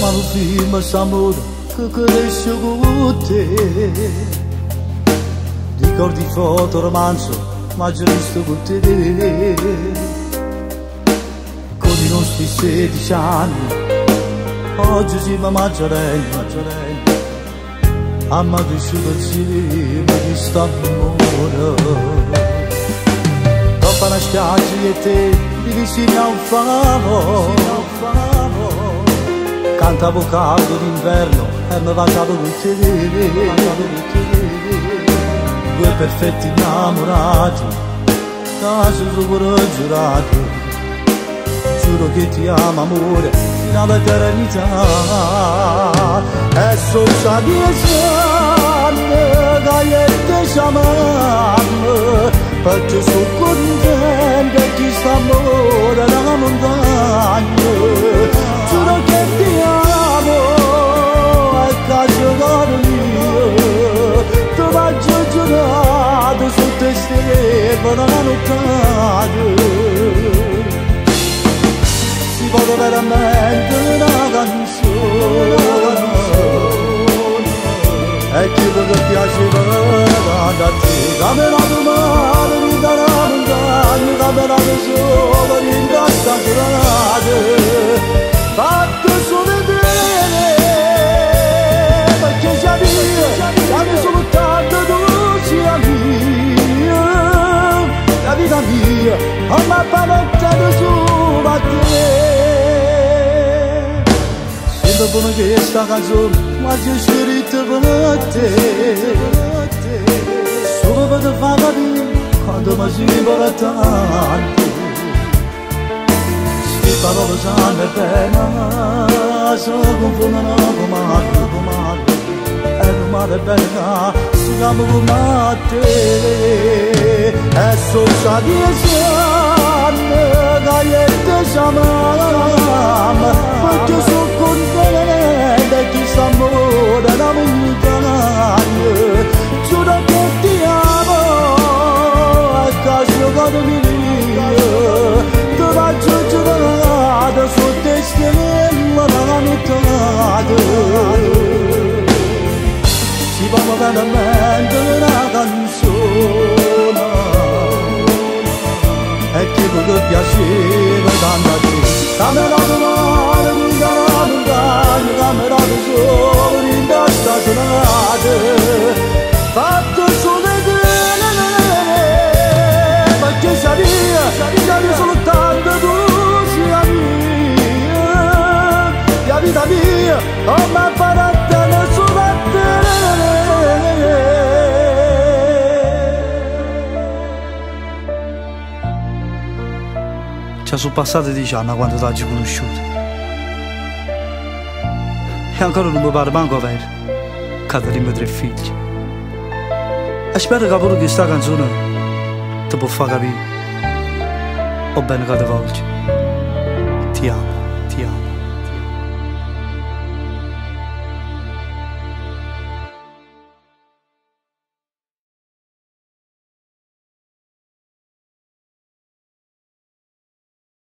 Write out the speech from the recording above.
Mano prima s'amore che cresce con te. Ricordi foto, romanzo, ma già visto con te. Con i nostri 16 anni, oggi siamo maggiorenni. Amma cresciuto insieme di st'amore. Dopo una spiaggia e te, mi vicini a un famo. Cantavo caldo d'inverno e mi baciavo con te. Due perfetti innamorati, caso sopra giurato. Giuro che ti amo amore fino all'eternità. E sono già 10 anni che ti chiamano, perché sono contenta che sta amore nella montagna. Giuro che ti amo e caso caro mio, ti faccio giurato su te stelle nella nottata. Si vede veramente una canzone e quello che piaceva da te. Camminato male in da montagna, camminato solo in da strada, fatto su vedere, perché siamo soltanto tu, sia mia, la vita mia, ho una panottata su a te. Sento come che sta canzone, ma c'è scritto per te, solo per te far capire quando mi si vuole tanto. Le parole sanno e pena, si confondono con mare, e il mare è bella, si chiama con te. E sono già 10 anni che ti chiamano, perché sono contenta che sta amore nella montagna. Giuro che ti amo e caso caro mio, ti faccio giurare su te stelle nella nottata. Si va veramente una canzone e quello che piaceva tanto a te. Camminato male in da montagna, camminato solo in da stagionata, fatto su vedere, perché siamo soltanto tu, sia mia, la vita mia, ho mai fatto nessuno a te. Ci sono passati 10 anni quando ti ho conosciuto e ancora non mi pare manco vero che avremo 3 figli. E spero che pure questa canzone ti può far capire o bene che ti voglio. Ti amo.